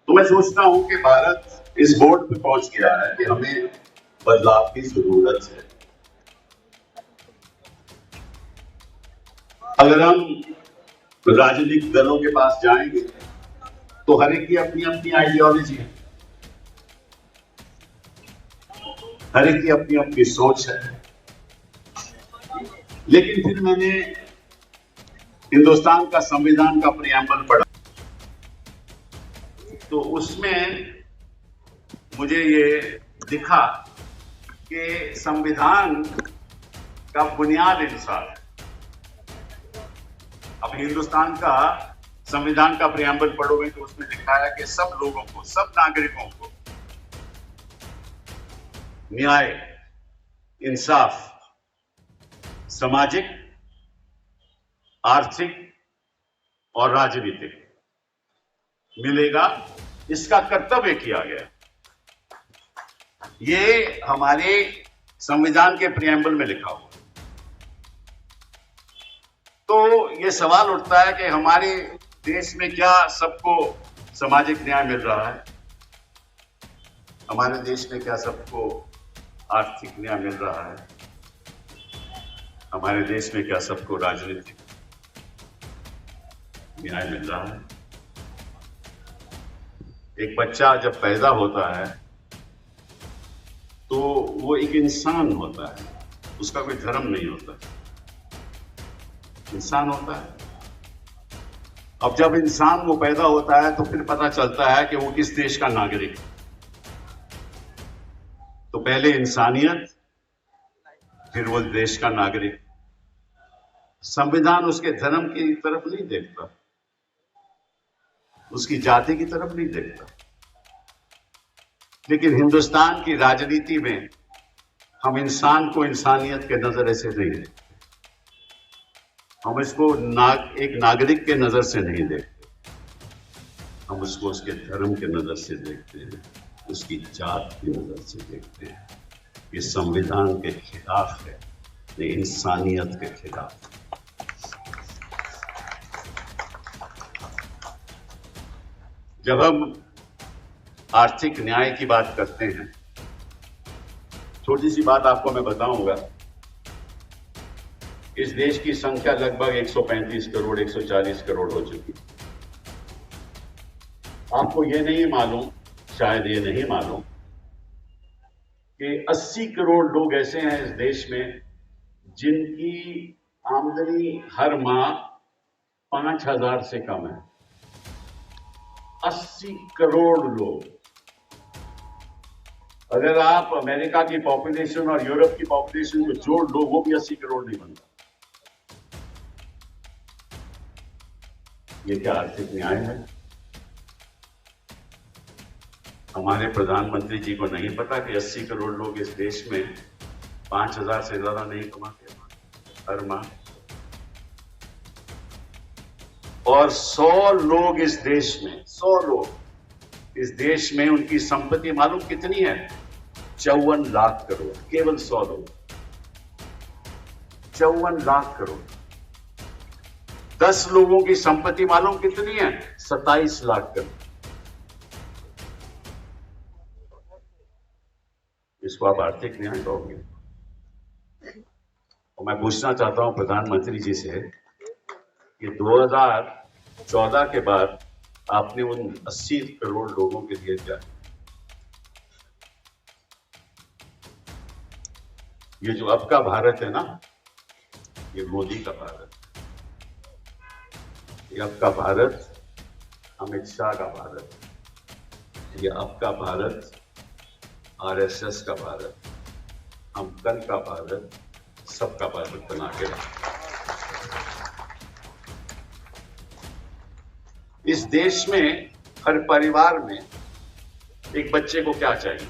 तो मैं सोचता हूं कि भारत इस बोर्ड पे पहुंच गया है कि हमें बदलाव की जरूरत है। अगर हम राजनीतिक दलों के पास जाएंगे तो हर एक की अपनी अपनी आइडियोलॉजी है, हर एक की अपनी अपनी सोच है। लेकिन फिर मैंने हिंदुस्तान का संविधान का प्रियम्बल पढ़ा, तो उसमें मुझे ये दिखा कि संविधान का बुनियाद इंसाफ है। अब हिंदुस्तान का संविधान का प्रियम्बल पढ़ोगे तो उसमें लिखा है कि सब लोगों को, सब नागरिकों को न्याय, इंसाफ, सामाजिक, आर्थिक और राजनीतिक मिलेगा, इसका कर्तव्य किया गया। ये हमारे संविधान के प्रियम्बल में लिखा हुआ। तो ये सवाल उठता है कि हमारे देश में क्या सबको सामाजिक न्याय मिल रहा है? हमारे देश में क्या सबको आर्थिक न्याय मिल रहा है? हमारे देश में क्या सबको राजनीतिक न्याय मिल रहा है? एक बच्चा जब पैदा होता है तो वो एक इंसान होता है, उसका कोई धर्म नहीं होता, इंसान होता है। अब जब इंसान वो पैदा होता है तो फिर पता चलता है कि वो किस देश का नागरिक है। तो पहले इंसानियत, फिर वो देश का नागरिक। संविधान उसके धर्म की तरफ नहीं देखता, उसकी जाति की तरफ नहीं देखता। लेकिन हिंदुस्तान की राजनीति में हम इंसान को इंसानियत के नजरिए से नहीं देखते, हम इसको एक नागरिक के नजर से नहीं देखते, हम उसको उसके धर्म के नजर से देखते हैं, उसकी जात की नजर से देखते हैं। ये संविधान के खिलाफ है, ये इंसानियत के खिलाफ। जब हम आर्थिक न्याय की बात करते हैं, छोटी सी बात आपको मैं बताऊंगा। इस देश की संख्या लगभग 135 करोड़ 140 करोड़ हो चुकी। आपको ये नहीं मालूम, शायद ये नहीं मालूम कि 80 करोड़ लोग ऐसे हैं इस देश में जिनकी आमदनी हर माह 5,000 से कम है। 80 करोड़ लोग। अगर आप अमेरिका की पॉपुलेशन और यूरोप की पॉपुलेशन को जोड़ लो, वो भी 80 करोड़ नहीं बनता। ये क्या आर्थिक न्याय है? हमारे प्रधानमंत्री जी को नहीं पता कि 80 करोड़ लोग इस देश में 5,000 से ज्यादा नहीं कमाते हर माह, और 100 लोग इस देश में, 100 लोग इस देश में, उनकी संपत्ति मालूम कितनी है? 54 लाख करोड़। केवल 100 लोग, 54 लाख करोड़। 10 लोगों की संपत्ति मालूम कितनी है? 27 लाख करोड़। इसको आप आर्थिक न्याय कहोगे? और मैं पूछना चाहता हूं प्रधानमंत्री जी से कि 2014 के बाद आपने उन 80 करोड़ लोगों के लिए क्या? ये जो अब का भारत है ना, ये मोदी का भारत, ये अब का भारत अमित शाह का भारत, ये अब का भारत आरएसएस का भारत, हम कल का भारत सबका भारत बना के रखें। इस देश में हर परिवार में एक बच्चे को क्या चाहिए?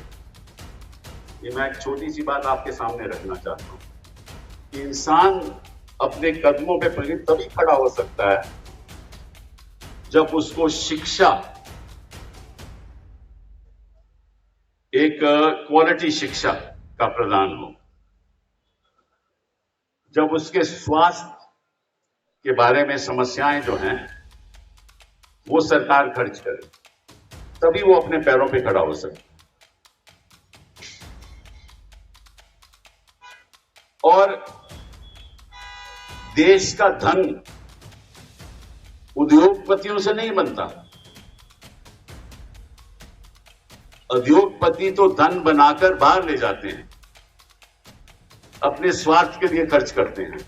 ये मैं एक छोटी सी बात आपके सामने रखना चाहता हूं कि इंसान अपने कदमों पे तभी खड़ा हो सकता है जब उसको शिक्षा, एक क्वालिटी शिक्षा का प्रदान हो, जब उसके स्वास्थ्य के बारे में समस्याएं जो हैं वो सरकार खर्च करे, तभी वो अपने पैरों पे खड़ा हो सकता। और देश का धन उद्योगपतियों से नहीं बनता। उद्योगपति तो धन बनाकर बाहर ले जाते हैं, अपने स्वार्थ के लिए खर्च करते हैं,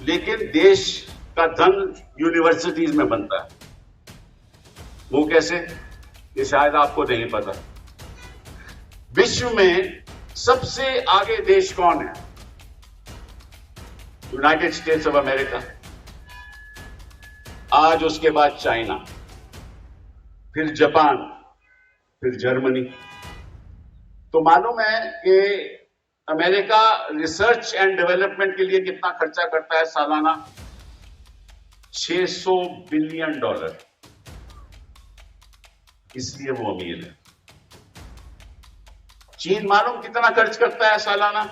लेकिन देश का धन यूनिवर्सिटीज में बनता है। वो कैसे, ये शायद आपको नहीं पता। विश्व में सबसे आगे देश कौन है? यूनाइटेड स्टेट्स ऑफ अमेरिका, आज उसके बाद चाइना, फिर जापान, फिर जर्मनी। तो मालूम है कि अमेरिका रिसर्च एंड डेवलपमेंट के लिए कितना खर्चा करता है सालाना? $600 बिलियन। इसलिए वो अमीर है। चीन मालूम कितना खर्च करता है सालाना?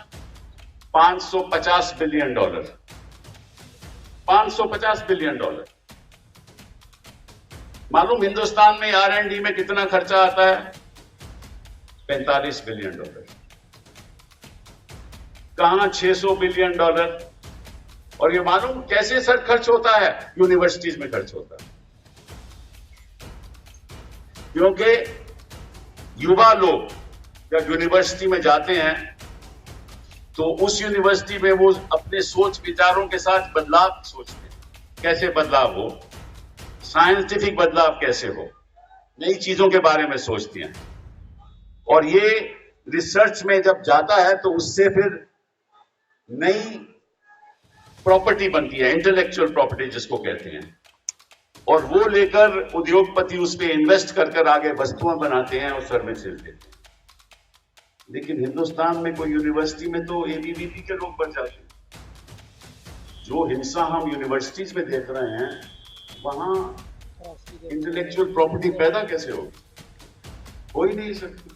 $550 बिलियन। $550 बिलियन। मालूम हिंदुस्तान में R&D में कितना खर्चा आता है? $45 बिलियन। कहां $600 बिलियन? और ये मालूम कैसे सर खर्च होता है? यूनिवर्सिटीज में खर्च होता है, क्योंकि युवा लोग जब यूनिवर्सिटी में जाते हैं तो उस यूनिवर्सिटी में वो अपने सोच विचारों के साथ बदलाव सोचते हैं। कैसे बदलाव हो, साइंटिफिक बदलाव कैसे हो, नई चीजों के बारे में सोचती हैं। और ये रिसर्च में जब जाता है तो उससे फिर नई प्रॉपर्टी बनती है, इंटेलेक्चुअल प्रॉपर्टी जिसको कहते हैं, और वो लेकर उद्योगपति उस पर इन्वेस्ट कर आगे वस्तुएं बनाते हैं और सर्विसेज देते हैं। लेकिन हिंदुस्तान में कोई यूनिवर्सिटी में तो ABVP के लोग बन जाते हैं। जो हिंसा हम यूनिवर्सिटीज में देख रहे हैं, वहां इंटेलेक्चुअल प्रॉपर्टी पैदा कैसे होगी? हो ही नहीं सकती।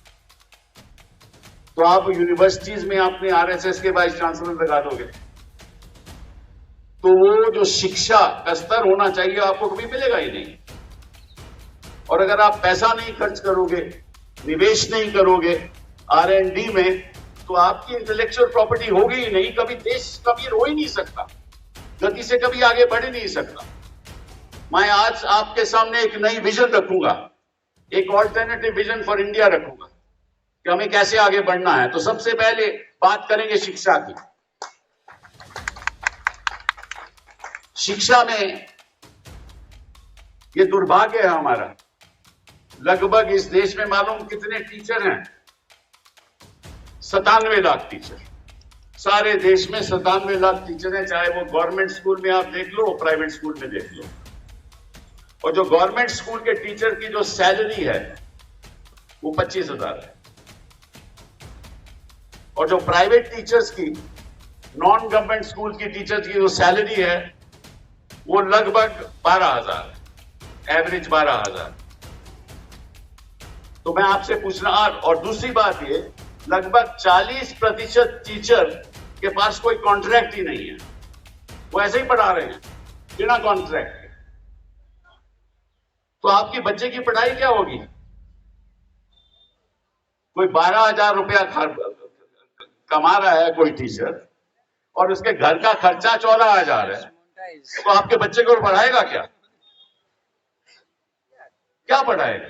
तो आप यूनिवर्सिटीज में अपने RSS के वाइस चांसलर लगा दोगे तो वो जो शिक्षा का स्तर होना चाहिए आपको कभी मिलेगा ही नहीं। और अगर आप पैसा नहीं खर्च करोगे, निवेश नहीं करोगे R&D में, तो आपकी इंटेलेक्चुअल प्रॉपर्टी होगी ही नहीं। कभी देश कभी हो ही नहीं सकता, गति से कभी आगे बढ़ ही नहीं सकता। मैं आज आपके सामने एक नई विजन रखूंगा, एक ऑल्टरनेटिव विजन फॉर इंडिया रखूंगा कि हमें कैसे आगे बढ़ना है। तो सबसे पहले बात करेंगे शिक्षा की। शिक्षा में ये दुर्भाग्य है हमारा, लगभग इस देश में मालूम कितने टीचर हैं? 97 लाख टीचर। सारे देश में 97 लाख टीचर हैं, चाहे वो गवर्नमेंट स्कूल में आप देख लो, प्राइवेट स्कूल में देख लो। और जो गवर्नमेंट स्कूल के टीचर की जो सैलरी है वो 25,000 है, और जो प्राइवेट टीचर्स की, नॉन गवर्नमेंट स्कूल की टीचर्स की जो सैलरी है वो लगभग 12,000 है, एवरेज 12,000। तो मैं आपसे पूछना, और दूसरी बात ये, लगभग 40% टीचर के पास कोई कॉन्ट्रैक्ट ही नहीं है, वो ऐसे ही पढ़ा रहे हैं बिना कॉन्ट्रैक्ट के। तो आपकी बच्चे की पढ़ाई क्या होगी? कोई 12,000 रुपया कमा रहा है कोई टीचर, और उसके घर का खर्चा 14,000 है, तो आपके बच्चे को पढ़ाएगा क्या? क्या पढ़ाएगा?